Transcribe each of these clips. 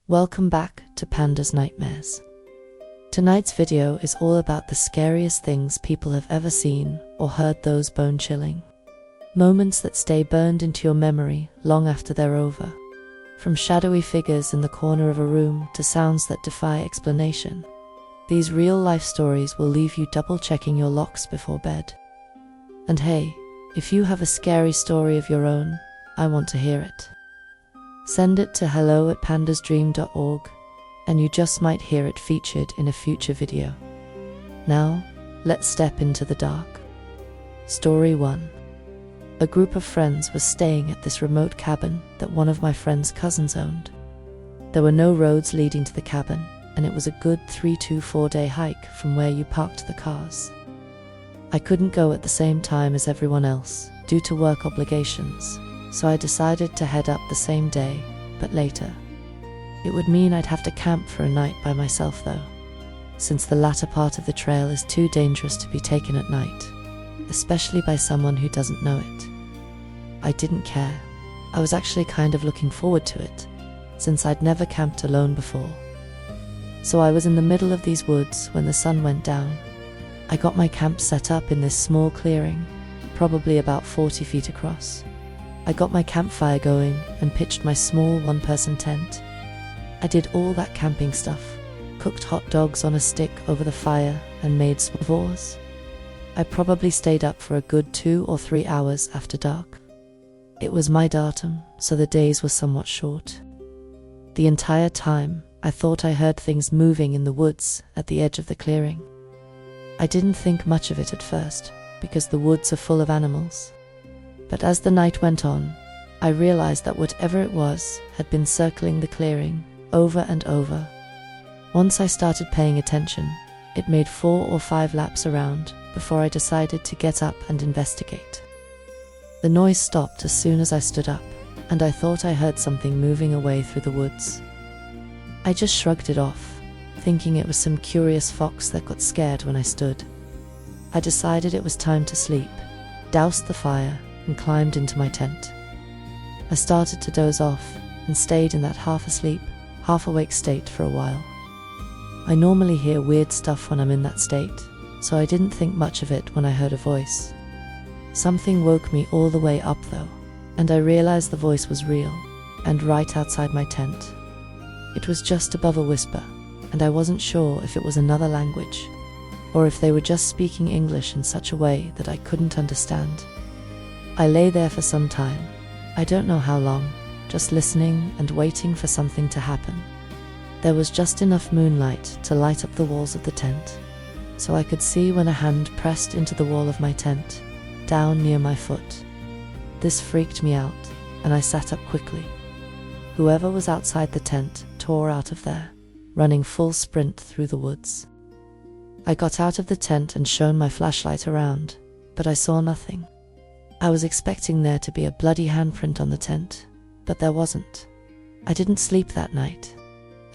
Welcome back to Panda's Nightmares. Tonight's video is all about the scariest things people have ever seen or heard, those bone-chilling moments that stay burned into your memory long after they're over. From shadowy figures in the corner of a room to sounds that defy explanation, these real-life stories will leave you double-checking your locks before bed. And hey, if you have a scary story of your own, I want to hear it. Send it to hello@pandasdream.org and you just might hear it featured in a future video. Now, let's step into the dark. Story 1. A group of friends was staying at this remote cabin that one of my friend's cousins owned. There were no roads leading to the cabin, and it was a good 3 to 4 day hike from where you parked the cars. I couldn't go at the same time as everyone else due to work obligations, so I decided to head up the same day, but later. It would mean I'd have to camp for a night by myself though, since the latter part of the trail is too dangerous to be taken at night, especially by someone who doesn't know it. I didn't care. I was actually kind of looking forward to it, since I'd never camped alone before. So I was in the middle of these woods when the sun went down. I got my camp set up in this small clearing, probably about 40 feet across. I got my campfire going and pitched my small one-person tent. I did all that camping stuff, cooked hot dogs on a stick over the fire and made s'mores. I probably stayed up for a good 2 or 3 hours after dark. It was my datum, so the days were somewhat short. The entire time, I thought I heard things moving in the woods at the edge of the clearing. I didn't think much of it at first, because the woods are full of animals. But as the night went on, I realized that whatever it was had been circling the clearing over and over. Once I started paying attention, it made 4 or 5 laps around before I decided to get up and investigate. The noise stopped as soon as I stood up, and I thought I heard something moving away through the woods. I just shrugged it off, thinking it was some curious fox that got scared when I stood. I decided it was time to sleep, doused the fire, and climbed into my tent. I started to doze off and stayed in that half-asleep, half-awake state for a while. I normally hear weird stuff when I'm in that state, so I didn't think much of it when I heard a voice. Something woke me all the way up though, and I realized the voice was real, and right outside my tent. It was just above a whisper, and I wasn't sure if it was another language, or if they were just speaking English in such a way that I couldn't understand. I lay there for some time, I don't know how long, just listening and waiting for something to happen. There was just enough moonlight to light up the walls of the tent, so I could see when a hand pressed into the wall of my tent, down near my foot. This freaked me out, and I sat up quickly. Whoever was outside the tent tore out of there, running full sprint through the woods. I got out of the tent and shone my flashlight around, but I saw nothing. I was expecting there to be a bloody handprint on the tent, but there wasn't. I didn't sleep that night.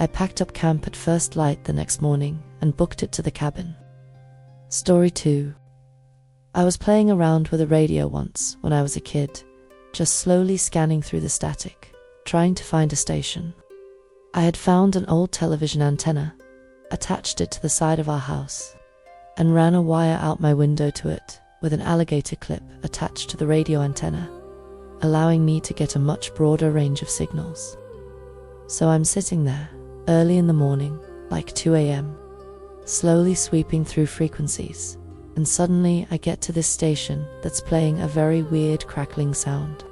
I packed up camp at first light the next morning and booked it to the cabin. Story 2. I was playing around with a radio once when I was a kid, just slowly scanning through the static, trying to find a station. I had found an old television antenna, attached it to the side of our house, and ran a wire out my window to it with an alligator clip attached to the radio antenna, allowing me to get a much broader range of signals. So I'm sitting there, early in the morning, like 2 a.m., slowly sweeping through frequencies, and suddenly I get to this station that's playing a very weird crackling sound.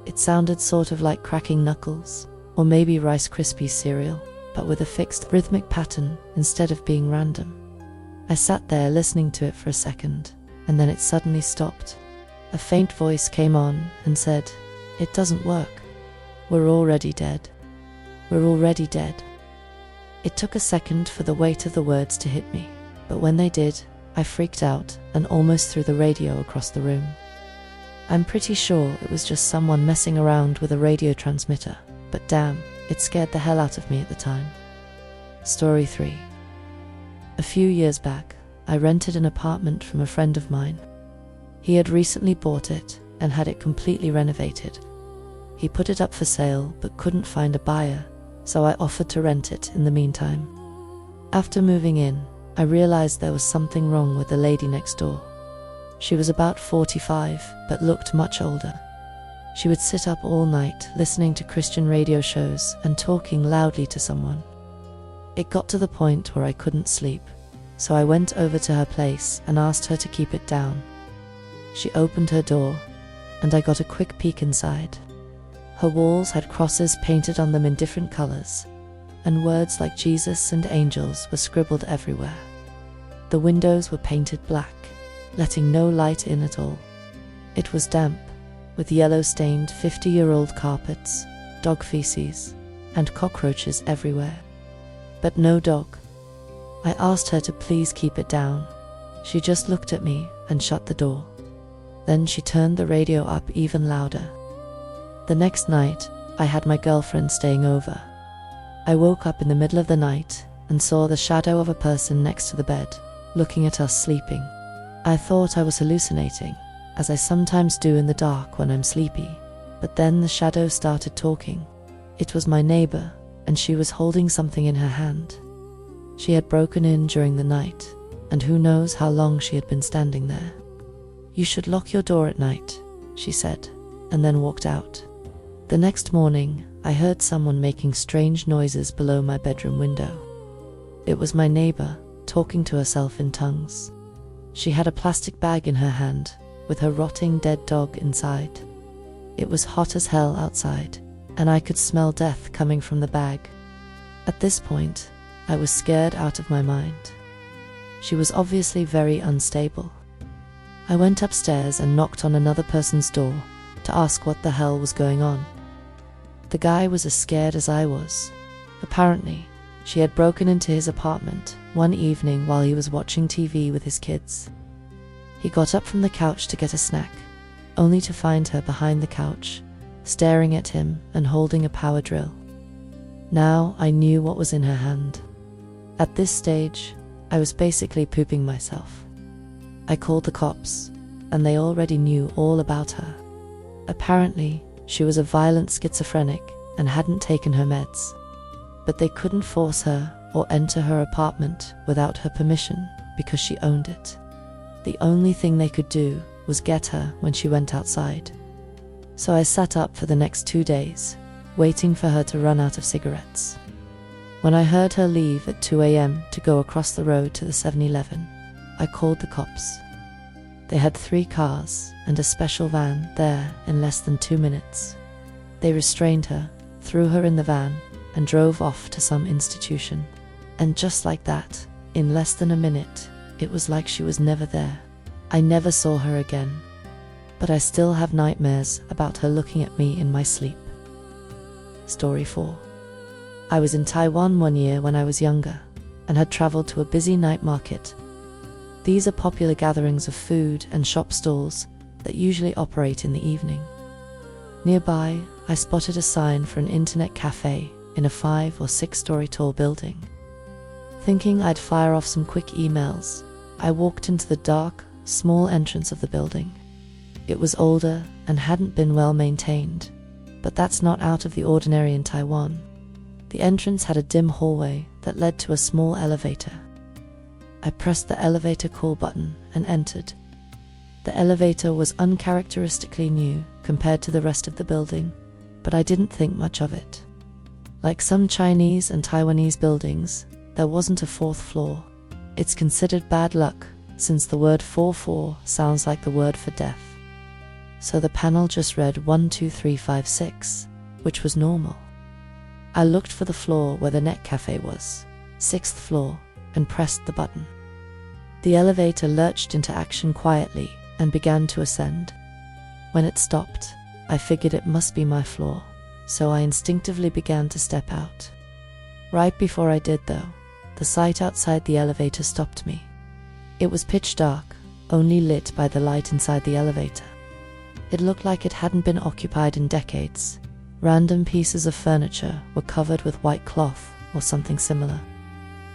It sounded sort of like cracking knuckles, or maybe Rice Krispies cereal, but with a fixed rhythmic pattern instead of being random. I sat there listening to it for a second, and then it suddenly stopped. A faint voice came on and said, "It doesn't work. We're already dead. We're already dead." It took a second for the weight of the words to hit me, but when they did, I freaked out and almost threw the radio across the room. I'm pretty sure it was just someone messing around with a radio transmitter, but damn, it scared the hell out of me at the time. Story 3. A few years back, I rented an apartment from a friend of mine. He had recently bought it and had it completely renovated. He put it up for sale but couldn't find a buyer, so I offered to rent it in the meantime. After moving in, I realized there was something wrong with the lady next door. She was about 45, but looked much older. She would sit up all night listening to Christian radio shows and talking loudly to someone. It got to the point where I couldn't sleep, so I went over to her place and asked her to keep it down. She opened her door, and I got a quick peek inside. Her walls had crosses painted on them in different colors, and words like Jesus and angels were scribbled everywhere. The windows were painted black, letting no light in at all. It was damp, with yellow-stained 50-year-old carpets, dog feces, and cockroaches everywhere. But no dog. I asked her to please keep it down. She just looked at me and shut the door. Then she turned the radio up even louder. The next night, I had my girlfriend staying over. I woke up in the middle of the night and saw the shadow of a person next to the bed, looking at us sleeping. I thought I was hallucinating, as I sometimes do in the dark when I'm sleepy, but then the shadow started talking. It was my neighbor, and she was holding something in her hand. She had broken in during the night, and who knows how long she had been standing there. "You should lock your door at night," she said, and then walked out. The next morning, I heard someone making strange noises below my bedroom window. It was my neighbor, talking to herself in tongues. She had a plastic bag in her hand, with her rotting dead dog inside. It was hot as hell outside, and I could smell death coming from the bag. At this point, I was scared out of my mind. She was obviously very unstable. I went upstairs and knocked on another person's door to ask what the hell was going on. The guy was as scared as I was. Apparently, she had broken into his apartment one evening while he was watching TV with his kids. He got up from the couch to get a snack, only to find her behind the couch, staring at him and holding a power drill. Now I knew what was in her hand. At this stage, I was basically pooping myself. I called the cops, and they already knew all about her. Apparently, she was a violent schizophrenic and hadn't taken her meds. But they couldn't force her or enter her apartment without her permission because she owned it. The only thing they could do was get her when she went outside. So I sat up for the next 2 days, waiting for her to run out of cigarettes. When I heard her leave at 2 a.m. to go across the road to the 7-Eleven, I called the cops. They had 3 cars and a special van there in less than 2 minutes. They restrained her, threw her in the van, and drove off to some institution. And just like that, in less than a minute, it was like she was never there. I never saw her again. But I still have nightmares about her looking at me in my sleep. Story 4. I was in Taiwan one year when I was younger, and had traveled to a busy night market. These are popular gatherings of food and shop stalls that usually operate in the evening. Nearby, I spotted a sign for an internet cafe in a 5 or 6 story tall building. Thinking I'd fire off some quick emails, I walked into the dark, small entrance of the building. It was older and hadn't been well maintained, but that's not out of the ordinary in Taiwan. The entrance had a dim hallway that led to a small elevator. I pressed the elevator call button and entered. The elevator was uncharacteristically new compared to the rest of the building, but I didn't think much of it. Like some Chinese and Taiwanese buildings, there wasn't a 4th floor. It's considered bad luck, since the word 44 sounds like the word for death. So the panel just read 1, 2, 3, 5, 6, which was normal. I looked for the floor where the net cafe was, 6th floor, and pressed the button. The elevator lurched into action quietly and began to ascend. When it stopped, I figured it must be my floor, so I instinctively began to step out. Right before I did, though, the sight outside the elevator stopped me. It was pitch dark, only lit by the light inside the elevator. It looked like it hadn't been occupied in decades. Random pieces of furniture were covered with white cloth or something similar.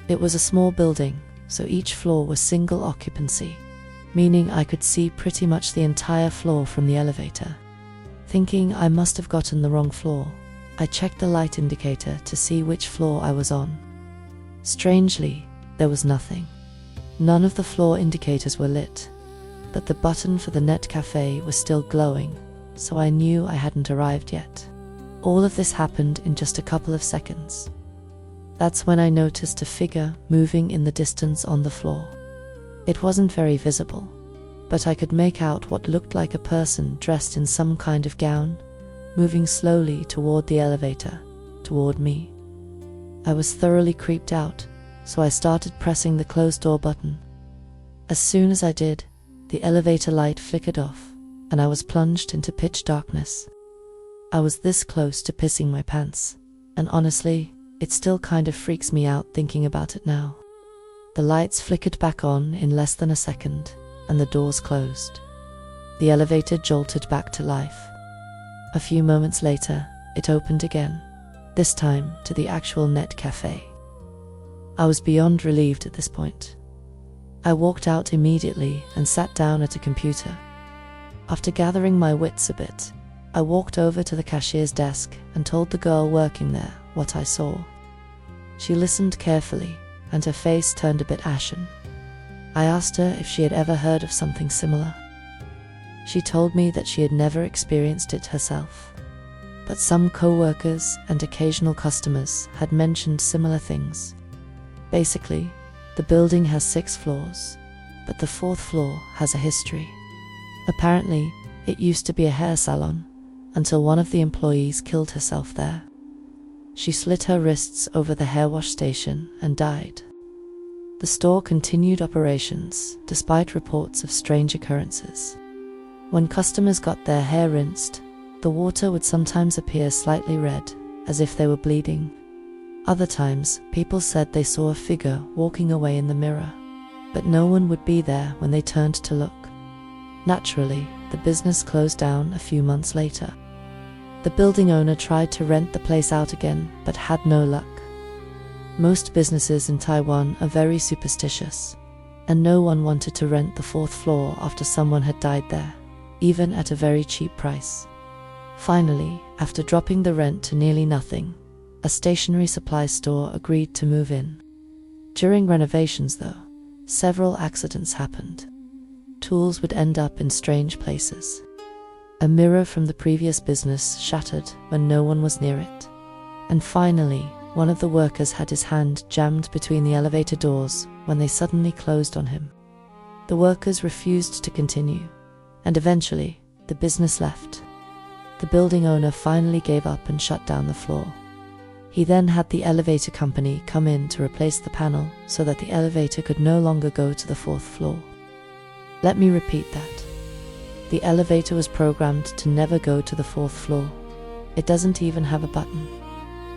It was a small building, so each floor was single occupancy, meaning I could see pretty much the entire floor from the elevator. Thinking I must have gotten the wrong floor, I checked the light indicator to see which floor I was on. Strangely, there was nothing. None of the floor indicators were lit, but the button for the net cafe was still glowing, so I knew I hadn't arrived yet. All of this happened in just a couple of seconds. That's when I noticed a figure moving in the distance on the floor. It wasn't very visible, but I could make out what looked like a person dressed in some kind of gown, moving slowly toward the elevator, toward me. I was thoroughly creeped out, so I started pressing the closed door button. As soon as I did, the elevator light flickered off, and I was plunged into pitch darkness. I was this close to pissing my pants, and honestly, it still kind of freaks me out thinking about it now. The lights flickered back on in less than a second, and the doors closed. The elevator jolted back to life. A few moments later, it opened again, this time to the actual net cafe. I was beyond relieved at this point. I walked out immediately and sat down at a computer. After gathering my wits a bit, I walked over to the cashier's desk and told the girl working there what I saw. She listened carefully, and her face turned a bit ashen. I asked her if she had ever heard of something similar. She told me that she had never experienced it herself, but some co-workers and occasional customers had mentioned similar things. Basically, the building has 6 floors, but the 4th floor has a history. Apparently, it used to be a hair salon, until one of the employees killed herself there. She slit her wrists over the hair wash station and died. The store continued operations despite reports of strange occurrences. When customers got their hair rinsed, the water would sometimes appear slightly red, as if they were bleeding. Other times, people said they saw a figure walking away in the mirror, but no one would be there when they turned to look. Naturally, the business closed down a few months later. The building owner tried to rent the place out again, but had no luck. Most businesses in Taiwan are very superstitious, and no one wanted to rent the 4th floor after someone had died there, even at a very cheap price. Finally, after dropping the rent to nearly nothing, a stationery supply store agreed to move in. During renovations, though, several accidents happened. Tools would end up in strange places. A mirror from the previous business shattered when no one was near it. And finally, one of the workers had his hand jammed between the elevator doors when they suddenly closed on him. The workers refused to continue, and eventually, the business left. The building owner finally gave up and shut down the floor. He then had the elevator company come in to replace the panel so that the elevator could no longer go to the 4th floor. Let me repeat that. The elevator was programmed to never go to the 4th floor. It doesn't even have a button.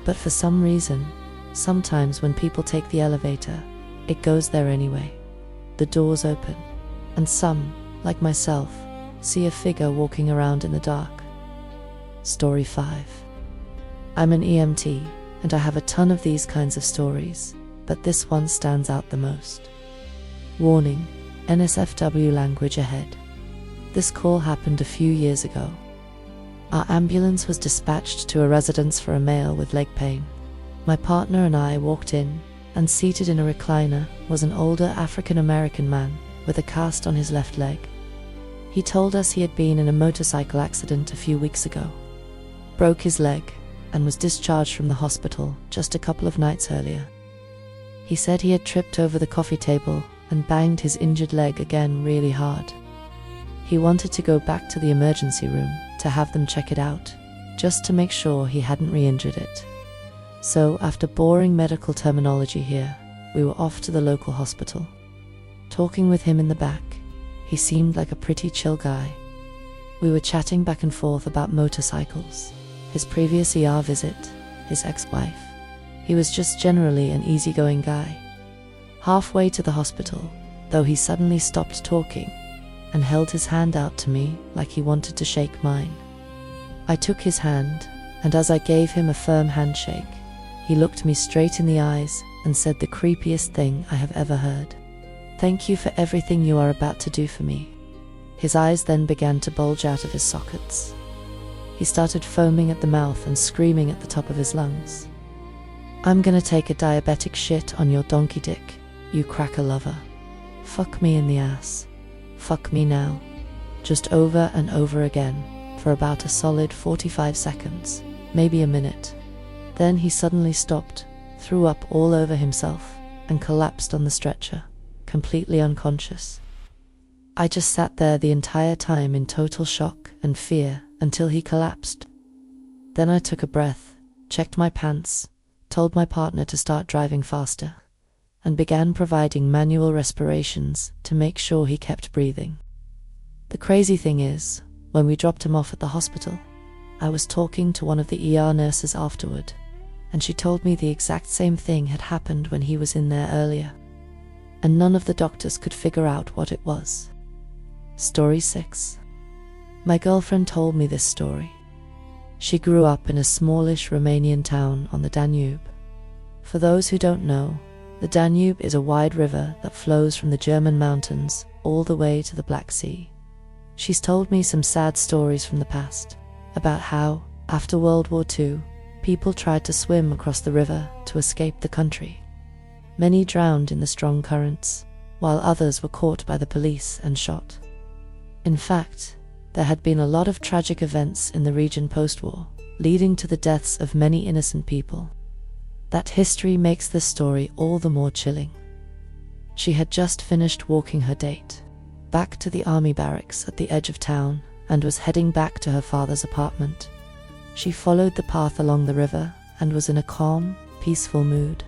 But for some reason, sometimes when people take the elevator, it goes there anyway. The doors open, and some, like myself, see a figure walking around in the dark. Story 5. I'm an EMT, and I have a ton of these kinds of stories, but this one stands out the most. Warning, NSFW language ahead. This call happened a few years ago. Our ambulance was dispatched to a residence for a male with leg pain. My partner and I walked in, and seated in a recliner was an older African-American man with a cast on his left leg. He told us he had been in a motorcycle accident a few weeks ago, broke his leg, and was discharged from the hospital just a couple of nights earlier. He said he had tripped over the coffee table and banged his injured leg again really hard. He wanted to go back to the emergency room to have them check it out, just to make sure he hadn't re-injured it. So, after boring medical terminology here, we were off to the local hospital. Talking with him in the back, he seemed like a pretty chill guy. We were chatting back and forth about motorcycles, his previous ER visit, his ex-wife. He was just generally an easygoing guy. Halfway to the hospital, though, he suddenly stopped talking and held his hand out to me like he wanted to shake mine. I took his hand, and as I gave him a firm handshake, he looked me straight in the eyes and said the creepiest thing I have ever heard. "Thank you for everything you are about to do for me." His eyes then began to bulge out of his sockets. He started foaming at the mouth and screaming at the top of his lungs. "I'm gonna take a diabetic shit on your donkey dick, you cracker lover. Fuck me in the ass. Fuck me now." Just over and over again, for about a solid 45 seconds, maybe a minute. Then he suddenly stopped, threw up all over himself, and collapsed on the stretcher, completely unconscious. I just sat there the entire time in total shock and fear until he collapsed. Then I took a breath, checked my pants, told my partner to start driving faster, and began providing manual respirations to make sure he kept breathing. The crazy thing is, when we dropped him off at the hospital, I was talking to one of the ER nurses afterward, and she told me the exact same thing had happened when he was in there earlier, and none of the doctors could figure out what it was. Story 6. My girlfriend told me this story. She grew up in a smallish Romanian town on the Danube. For those who don't know, the Danube is a wide river that flows from the German mountains all the way to the Black Sea. She's told me some sad stories from the past, about how, after World War II, people tried to swim across the river to escape the country. Many drowned in the strong currents, while others were caught by the police and shot. In fact, there had been a lot of tragic events in the region post-war, leading to the deaths of many innocent people. That history makes this story all the more chilling. She had just finished walking her date back to the army barracks at the edge of town and was heading back to her father's apartment. She followed the path along the river and was in a calm, peaceful mood.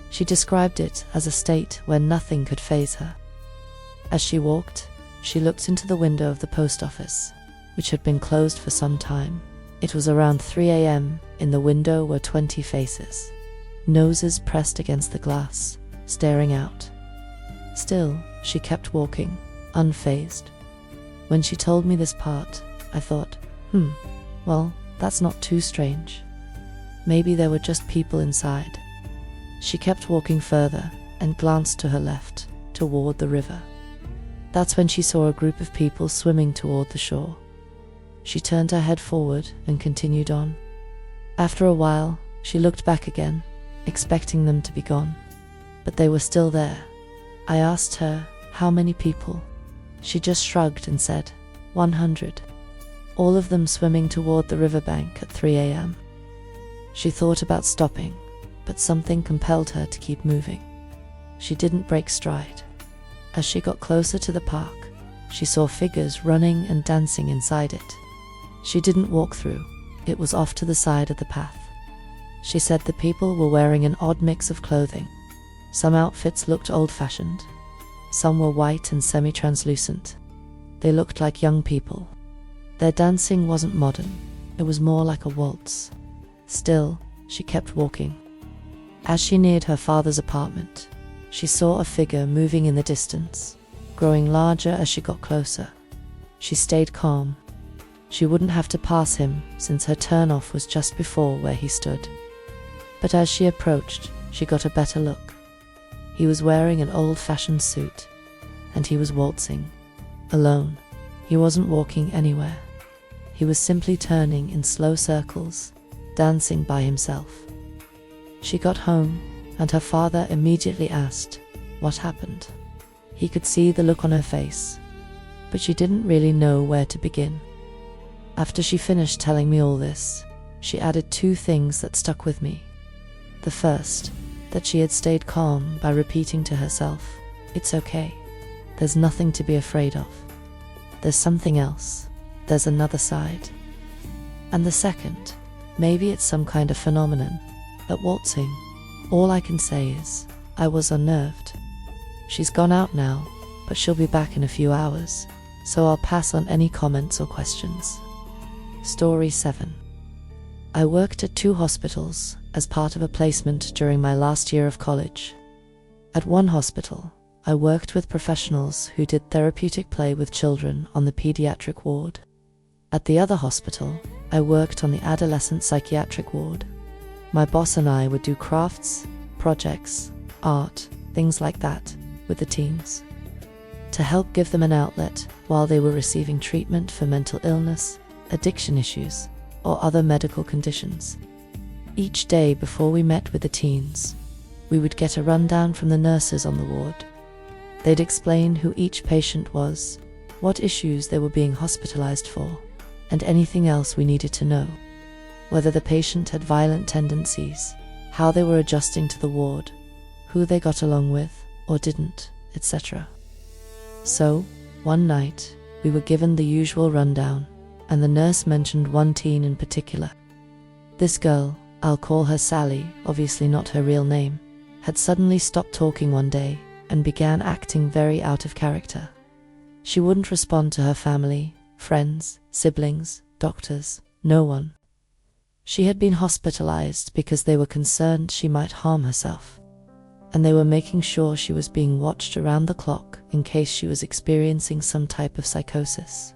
She described it as a state where nothing could faze her. As she walked, she looked into the window of the post office, which had been closed for some time. It was around 3 a.m. In the window were 20 faces, noses pressed against the glass, staring out. Still, she kept walking, unfazed. When she told me this part, I thought, well, that's not too strange. Maybe there were just people inside. She kept walking further and glanced to her left, toward the river. That's when she saw a group of people swimming toward the shore. She turned her head forward and continued on. After a while, she looked back again, expecting them to be gone. But they were still there. I asked her, how many people? She just shrugged and said, 100. All of them swimming toward the riverbank at 3 a.m. She thought about stopping, but something compelled her to keep moving. She didn't break stride. As she got closer to the park, she saw figures running and dancing inside it. She didn't walk through, it was off to the side of the path. She said the people were wearing an odd mix of clothing. Some outfits looked old-fashioned. Some were white and semi-translucent. They looked like young people. Their dancing wasn't modern, it was more like a waltz. Still, she kept walking. As she neared her father's apartment, she saw a figure moving in the distance, growing larger as she got closer. She stayed calm. She wouldn't have to pass him since her turn-off was just before where he stood. But as she approached, she got a better look. He was wearing an old-fashioned suit, and he was waltzing, alone. He wasn't walking anywhere. He was simply turning in slow circles, dancing by himself. She got home, and her father immediately asked, what happened? He could see the look on her face, but she didn't really know where to begin. After she finished telling me all this, she added 2 things that stuck with me. The first, that she had stayed calm by repeating to herself, it's okay. There's nothing to be afraid of. There's something else. There's another side. And the second, maybe it's some kind of phenomenon, that waltzing, all I can say is, I was unnerved. She's gone out now, but she'll be back in a few hours, so I'll pass on any comments or questions. Story 7. I worked at 2 hospitals as part of a placement during my last year of college. At one hospital, I worked with professionals who did therapeutic play with children on the pediatric ward. At the other hospital, I worked on the adolescent psychiatric ward. My boss and I would do crafts, projects, art, things like that, with the teens, to help give them an outlet while they were receiving treatment for mental illness, addiction issues, or other medical conditions. Each day before we met with the teens, we would get a rundown from the nurses on the ward. They'd explain who each patient was, what issues they were being hospitalized for, and anything else we needed to know. Whether the patient had violent tendencies, how they were adjusting to the ward, who they got along with or didn't, etc. So, one night, we were given the usual rundown, and the nurse mentioned one teen in particular. This girl, I'll call her Sally, obviously not her real name, had suddenly stopped talking one day and began acting very out of character. She wouldn't respond to her family, friends, siblings, doctors, no one. She had been hospitalized because they were concerned she might harm herself, and they were making sure she was being watched around the clock in case she was experiencing some type of psychosis.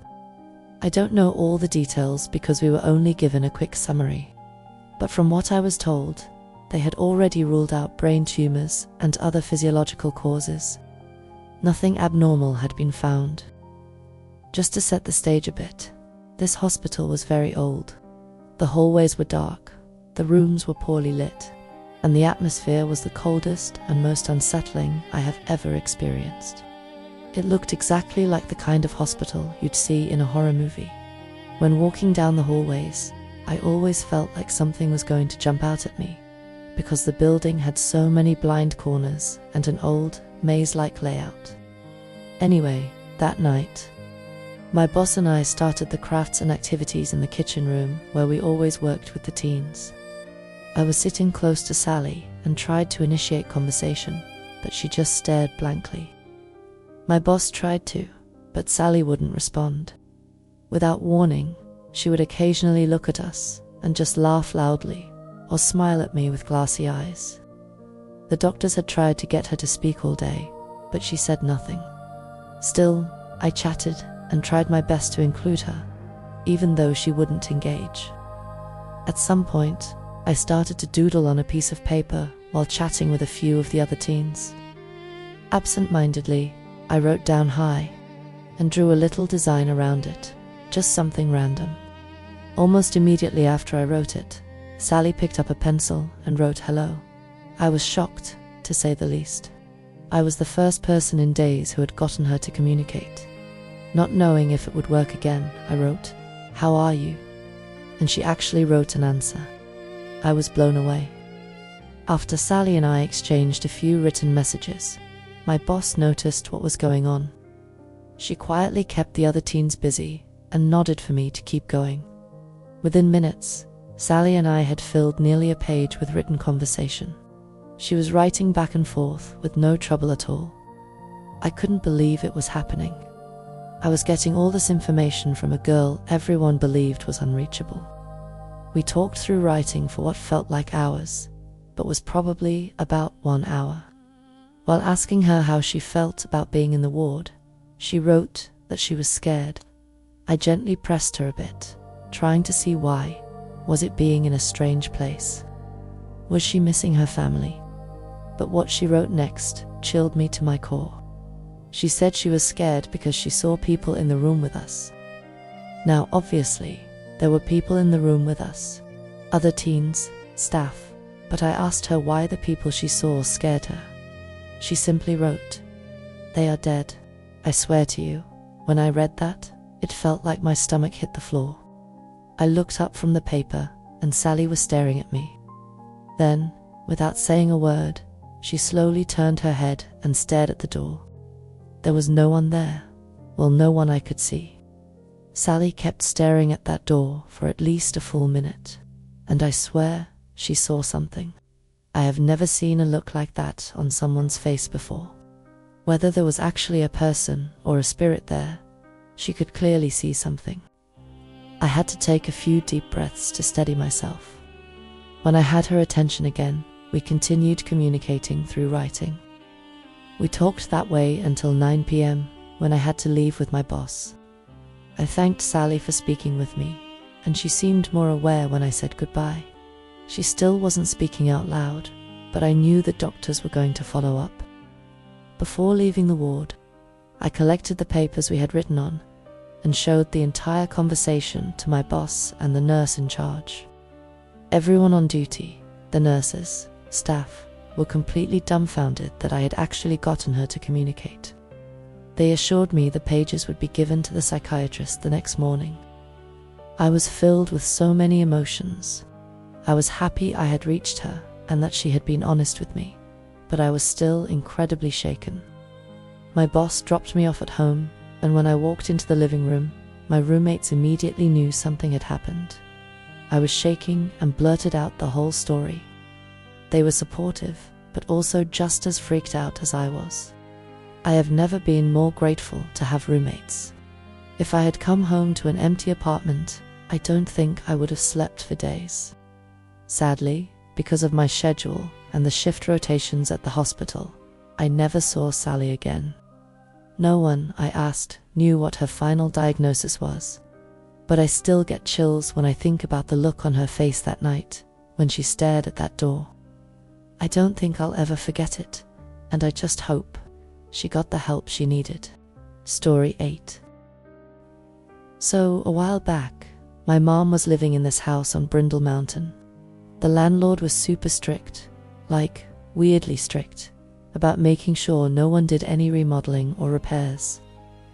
I don't know all the details because we were only given a quick summary, but from what I was told, they had already ruled out brain tumors and other physiological causes. Nothing abnormal had been found. Just to set the stage a bit, this hospital was very old. The hallways were dark, the rooms were poorly lit, and the atmosphere was the coldest and most unsettling I have ever experienced. It looked exactly like the kind of hospital you'd see in a horror movie. When walking down the hallways, I always felt like something was going to jump out at me, because the building had so many blind corners and an old, maze-like layout. Anyway, that night, my boss and I started the crafts and activities in the kitchen room where we always worked with the teens. I was sitting close to Sally and tried to initiate conversation, but she just stared blankly. My boss tried to, but Sally wouldn't respond. Without warning, she would occasionally look at us and just laugh loudly or smile at me with glassy eyes. The doctors had tried to get her to speak all day, but she said nothing. Still, I chatted and tried my best to include her, even though she wouldn't engage. At some point, I started to doodle on a piece of paper while chatting with a few of the other teens. Absent-mindedly, I wrote down "hi" and drew a little design around it, just something random. Almost immediately after I wrote it, Sally picked up a pencil and wrote "hello." I was shocked, to say the least. I was the first person in days who had gotten her to communicate. Not knowing if it would work again, I wrote, "How are you?" And she actually wrote an answer. I was blown away. After Sally and I exchanged a few written messages, my boss noticed what was going on. She quietly kept the other teens busy and nodded for me to keep going. Within minutes, Sally and I had filled nearly a page with written conversation. She was writing back and forth with no trouble at all. I couldn't believe it was happening. I was getting all this information from a girl everyone believed was unreachable. We talked through writing for what felt like hours, but was probably about 1 hour. While asking her how she felt about being in the ward, she wrote that she was scared. I gently pressed her a bit, trying to see why. Was it being in a strange place? Was she missing her family? But what she wrote next chilled me to my core. She said she was scared because she saw people in the room with us. Now, obviously, there were people in the room with us, other teens, staff, but I asked her why the people she saw scared her. She simply wrote, "They are dead. I swear to you." When I read that, it felt like my stomach hit the floor. I looked up from the paper, and Sally was staring at me. Then, without saying a word, she slowly turned her head and stared at the door. There was no one there. Well, no one I could see. Sally kept staring at that door for at least a full minute, and I swear she saw something. I have never seen a look like that on someone's face before. Whether there was actually a person or a spirit there, she could clearly see something. I had to take a few deep breaths to steady myself. When I had her attention again, we continued communicating through writing. We talked that way until 9 p.m. when I had to leave with my boss. I thanked Sally for speaking with me, and she seemed more aware when I said goodbye. She still wasn't speaking out loud, but I knew the doctors were going to follow up. Before leaving the ward, I collected the papers we had written on, and showed the entire conversation to my boss and the nurse in charge. Everyone on duty, the nurses, staff, were completely dumbfounded that I had actually gotten her to communicate. They assured me the pages would be given to the psychiatrist the next morning. I was filled with so many emotions. I was happy I had reached her and that she had been honest with me, but I was still incredibly shaken. My boss dropped me off at home, and when I walked into the living room, my roommates immediately knew something had happened. I was shaking and blurted out the whole story. They were supportive, but also just as freaked out as I was. I have never been more grateful to have roommates. If I had come home to an empty apartment, I don't think I would have slept for days. Sadly, because of my schedule and the shift rotations at the hospital, I never saw Sally again. No one, I asked, knew what her final diagnosis was, but I still get chills when I think about the look on her face that night when she stared at that door. I don't think I'll ever forget it, and I just hope she got the help she needed. Story 8. So, a while back, my mom was living in this house on Brindle Mountain. The landlord was super strict, like weirdly strict, about making sure no one did any remodeling or repairs.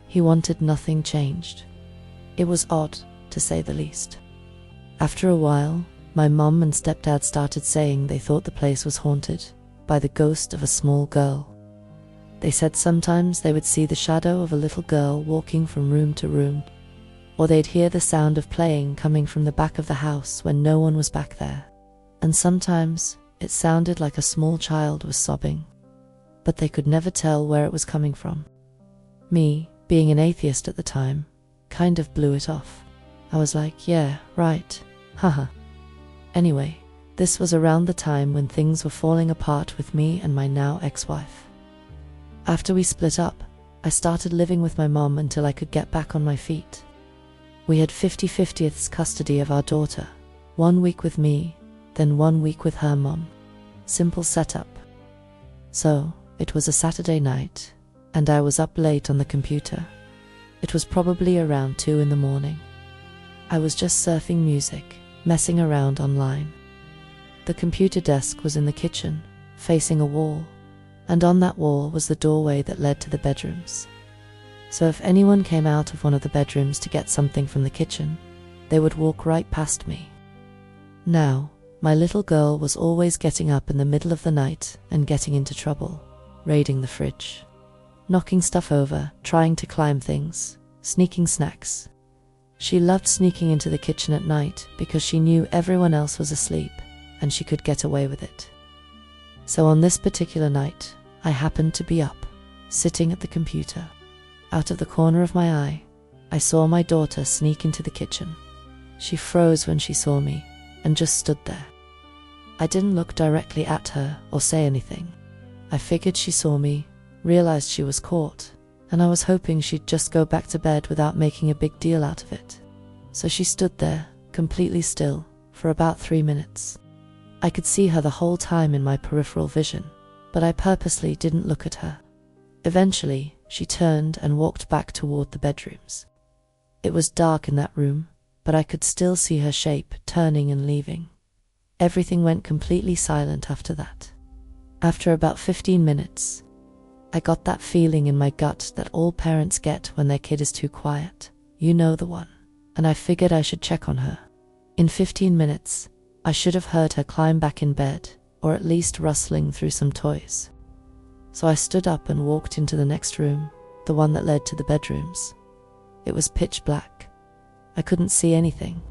He wanted nothing changed. It was odd, to say the least. After a while, my mum and stepdad started saying they thought the place was haunted by the ghost of a small girl. They said sometimes they would see the shadow of a little girl walking from room to room, or they'd hear the sound of playing coming from the back of the house when no one was back there, and sometimes it sounded like a small child was sobbing, but they could never tell where it was coming from. Me, being an atheist at the time, kind of blew it off. I was like, yeah, right, haha. Anyway, this was around the time when things were falling apart with me and my now ex-wife. After we split up, I started living with my mom until I could get back on my feet. We had 50/50 custody of our daughter, 1 week with me, then 1 week with her mom. Simple setup. So, it was a Saturday night, and I was up late on the computer. It was probably around 2 in the morning. I was just surfing music, messing around online. The computer desk was in the kitchen, facing a wall, and on that wall was the doorway that led to the bedrooms. So if anyone came out of one of the bedrooms to get something from the kitchen, they would walk right past me. Now, my little girl was always getting up in the middle of the night and getting into trouble, raiding the fridge, knocking stuff over, trying to climb things, sneaking snacks. She loved sneaking into the kitchen at night because she knew everyone else was asleep and she could get away with it. So on this particular night, I happened to be up, sitting at the computer. Out of the corner of my eye, I saw my daughter sneak into the kitchen. She froze when she saw me and just stood there. I didn't look directly at her or say anything. I figured she saw me, realized she was caught, and I was hoping she'd just go back to bed without making a big deal out of it. So she stood there, completely still, for about 3 minutes. I could see her the whole time in my peripheral vision, but I purposely didn't look at her. Eventually, she turned and walked back toward the bedrooms. It was dark in that room, but I could still see her shape turning and leaving. Everything went completely silent after that. After about 15 minutes, I got that feeling in my gut that all parents get when their kid is too quiet. You know the one. And I figured I should check on her. In 15 minutes, I should have heard her climb back in bed, or at least rustling through some toys. So I stood up and walked into the next room, the one that led to the bedrooms. It was pitch black. I couldn't see anything.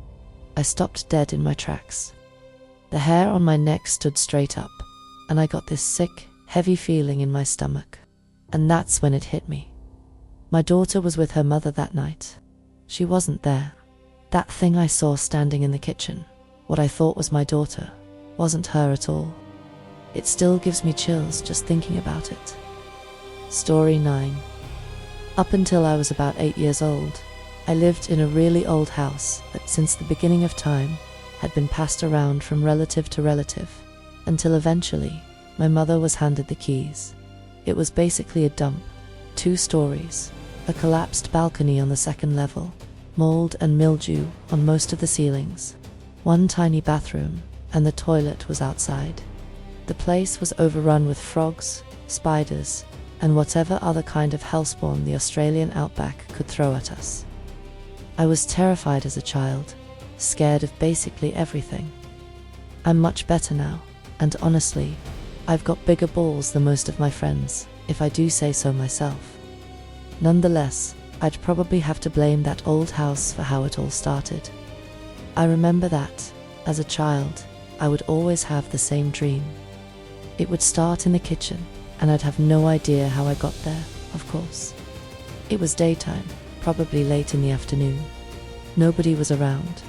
I stopped dead in my tracks. The hair on my neck stood straight up, and I got this sick, heavy feeling in my stomach. And that's when it hit me. My daughter was with her mother that night. She wasn't there. That thing I saw standing in the kitchen, what I thought was my daughter, wasn't her at all. It still gives me chills just thinking about it. Story 9. Up until I was about 8 years old, I lived in a really old house that since the beginning of time had been passed around from relative to relative, until eventually my mother was handed the keys. It was basically a dump, 2 stories, a collapsed balcony on the second level, mold and mildew on most of the ceilings, one tiny bathroom, and the toilet was outside. The place was overrun with frogs, spiders, and whatever other kind of hellspawn the Australian outback could throw at us. I was terrified as a child, scared of basically everything. I'm much better now, and honestly, I've got bigger balls than most of my friends, if I do say so myself. Nonetheless, I'd probably have to blame that old house for how it all started. I remember that, as a child, I would always have the same dream. It would start in the kitchen, and I'd have no idea how I got there, of course. It was daytime, probably late in the afternoon. Nobody was around.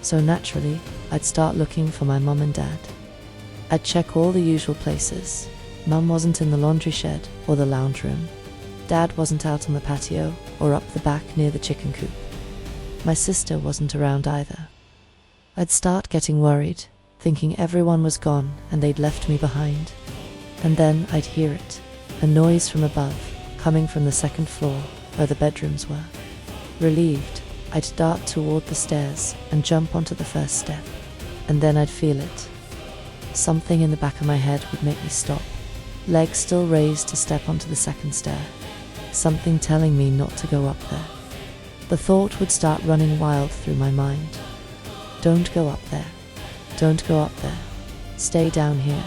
So naturally, I'd start looking for my mum and dad. I'd check all the usual places. Mum wasn't in the laundry shed or the lounge room. Dad wasn't out on the patio or up the back near the chicken coop. My sister wasn't around either. I'd start getting worried, thinking everyone was gone and they'd left me behind. And then I'd hear it, a noise from above, coming from the second floor where the bedrooms were. Relieved, I'd dart toward the stairs and jump onto the first step, and then I'd feel it. Something in the back of my head would make me stop, legs still raised to step onto the second stair, something telling me not to go up there. The thought would start running wild through my mind. Don't go up there. Don't go up there. Stay down here.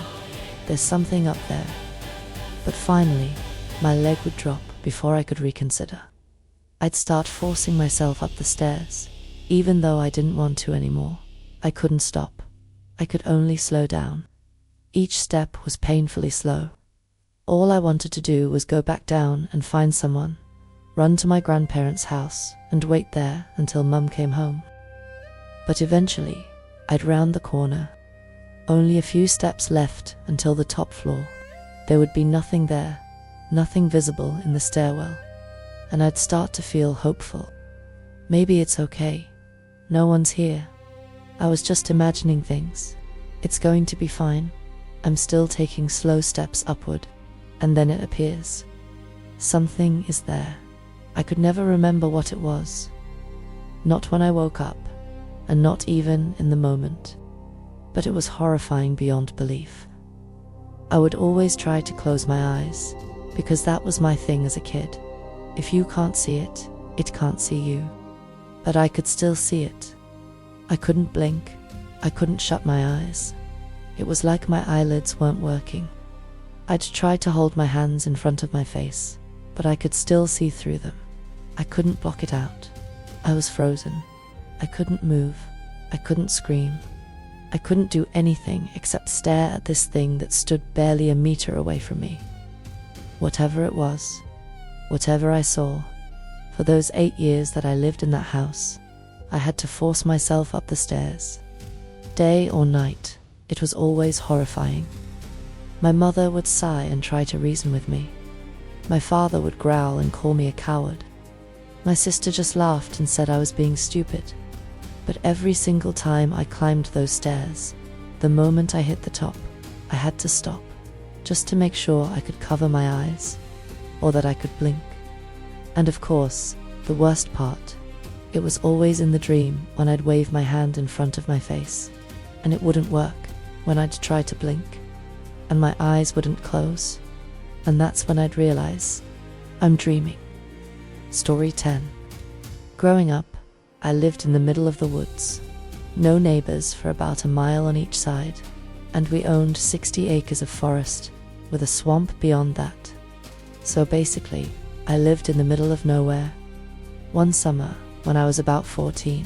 There's something up there. But finally, my leg would drop before I could reconsider. I'd start forcing myself up the stairs, even though I didn't want to anymore. I couldn't stop. I could only slow down. Each step was painfully slow. All I wanted to do was go back down and find someone, run to my grandparents' house and wait there until Mum came home. But eventually, I'd round the corner. Only a few steps left until the top floor. There would be nothing there, nothing visible in the stairwell, and I'd start to feel hopeful. Maybe it's okay. No one's here. I was just imagining things. It's going to be fine. I'm still taking slow steps upward, and then it appears. Something is there. I could never remember what it was. Not when I woke up, and not even in the moment. But it was horrifying beyond belief. I would always try to close my eyes, because that was my thing as a kid. If you can't see it, it can't see you. But I could still see it. I couldn't blink. I couldn't shut my eyes. It was like my eyelids weren't working. I'd try to hold my hands in front of my face, but I could still see through them. I couldn't block it out. I was frozen. I couldn't move. I couldn't scream. I couldn't do anything except stare at this thing that stood barely a meter away from me. Whatever it was, whatever I saw, for those 8 years that I lived in that house, I had to force myself up the stairs. Day or night, it was always horrifying. My mother would sigh and try to reason with me. My father would growl and call me a coward. My sister just laughed and said I was being stupid. But every single time I climbed those stairs, the moment I hit the top, I had to stop, just to make sure I could cover my eyes, or that I could blink. And of course, the worst part, it was always in the dream when I'd wave my hand in front of my face, and it wouldn't work when I'd try to blink, and my eyes wouldn't close, and that's when I'd realize I'm dreaming. Story 10. Growing up, I lived in the middle of the woods. No neighbors for about a mile on each side, and we owned 60 acres of forest, with a swamp beyond that. So basically, I lived in the middle of nowhere. One summer, when I was about 14,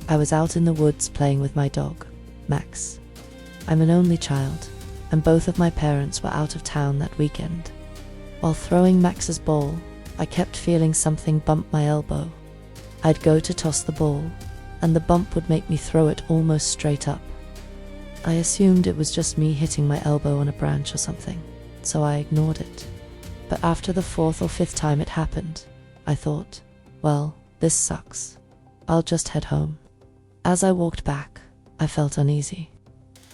I was out in the woods playing with my dog, Max. I'm an only child, and both of my parents were out of town that weekend. While throwing Max's ball, I kept feeling something bump my elbow. I'd go to toss the ball, and the bump would make me throw it almost straight up. I assumed it was just me hitting my elbow on a branch or something, so I ignored it. But after the 4th or 5th time it happened, I thought, well, this sucks. I'll just head home. As I walked back, I felt uneasy.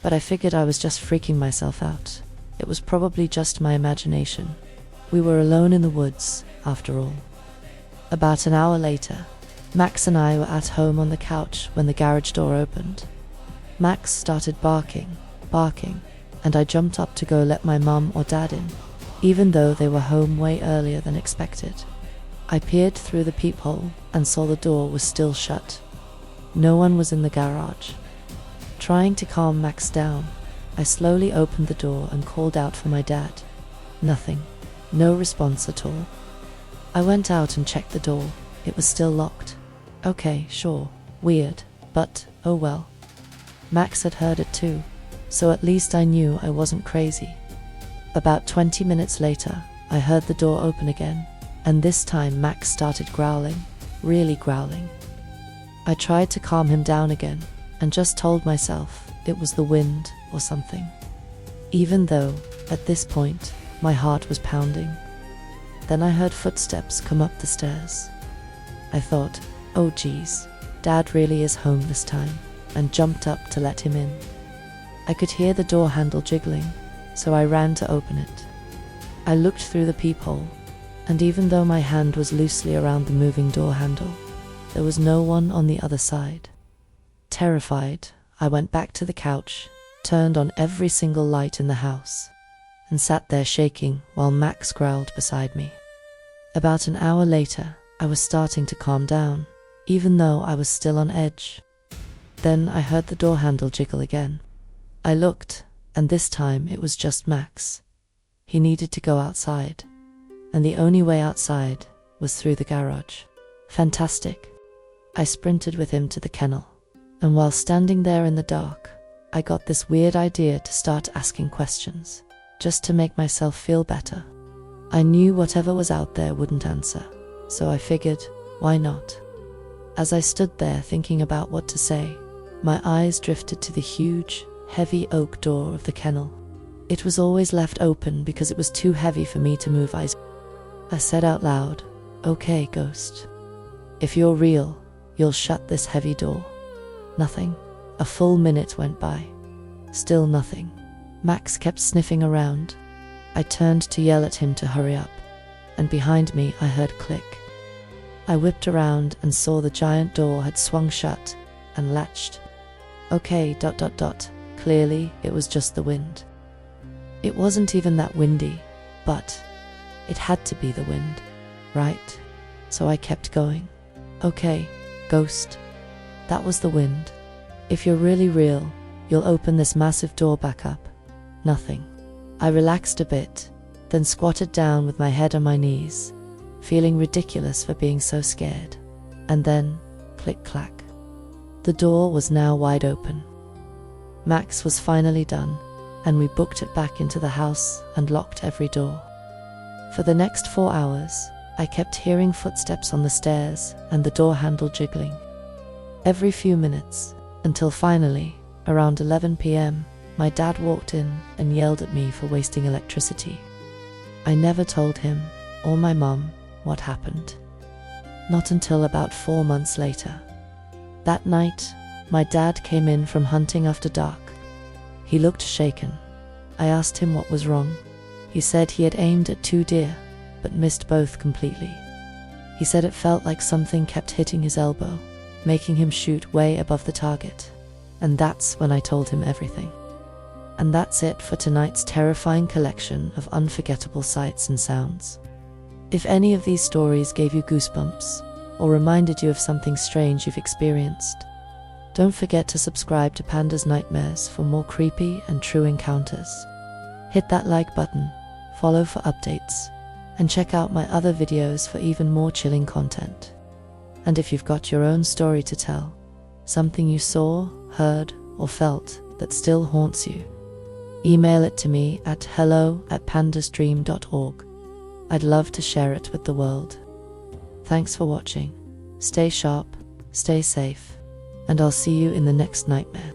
But I figured I was just freaking myself out. It was probably just my imagination. We were alone in the woods, after all. About an hour later, Max and I were at home on the couch when the garage door opened. Max started barking, and I jumped up to go let my mum or dad in, even though they were home way earlier than expected. I peered through the peephole and saw the door was still shut. No one was in the garage. Trying to calm Max down, I slowly opened the door and called out for my dad. Nothing. No response at all. I went out and checked the door. It was still locked. Okay, sure. Weird. But, oh well. Max had heard it too, so at least I knew I wasn't crazy. About 20 minutes later, I heard the door open again, and this time Max started growling, really growling. I tried to calm him down again, and just told myself it was the wind or something. Even though, at this point, my heart was pounding. Then I heard footsteps come up the stairs. I thought, oh geez, Dad really is home this time, and jumped up to let him in. I could hear the door handle jiggling, so I ran to open it. I looked through the peephole, and even though my hand was loosely around the moving door handle, there was no one on the other side. Terrified, I went back to the couch, turned on every single light in the house, and sat there shaking while Max growled beside me. About an hour later, I was starting to calm down, even though I was still on edge. Then I heard the door handle jiggle again. I looked, and this time it was just Max. He needed to go outside, and the only way outside was through the garage. Fantastic. I sprinted with him to the kennel, and while standing there in the dark, I got this weird idea to start asking questions, just to make myself feel better. I knew whatever was out there wouldn't answer, so I figured, why not? As I stood there thinking about what to say, my eyes drifted to the huge, heavy oak door of the kennel. It was always left open because it was too heavy for me to move eyes. I said out loud, okay, ghost. If you're real, you'll shut this heavy door. Nothing. A full minute went by. Still nothing. Max kept sniffing around. I turned to yell at him to hurry up, and behind me I heard click. I whipped around and saw the giant door had swung shut and latched. Okay, ... Clearly, it was just the wind. It wasn't even that windy, but it had to be the wind, right? So I kept going. Okay, ghost. That was the wind. If you're really real, you'll open this massive door back up. Nothing. I relaxed a bit, then squatted down with my head on my knees, feeling ridiculous for being so scared. And then, click-clack. The door was now wide open. Max was finally done, and we booked it back into the house and locked every door. For the next 4 hours, I kept hearing footsteps on the stairs and the door handle jiggling. Every few minutes, until finally, around 11 p.m., my dad walked in and yelled at me for wasting electricity. I never told him, or my mum, what happened. Not until about 4 months later. That night, my dad came in from hunting after dark. He looked shaken. I asked him what was wrong. He said he had aimed at 2 deer, but missed both completely. He said it felt like something kept hitting his elbow, making him shoot way above the target. And that's when I told him everything. And that's it for tonight's terrifying collection of unforgettable sights and sounds. If any of these stories gave you goosebumps, or reminded you of something strange you've experienced, don't forget to subscribe to Panda's Nightmares for more creepy and true encounters. Hit that like button, follow for updates, and check out my other videos for even more chilling content. And if you've got your own story to tell, something you saw, heard, or felt that still haunts you, email it to me at hello@pandasdream.org. I'd love to share it with the world. Thanks for watching. Stay sharp, stay safe, and I'll see you in the next nightmare.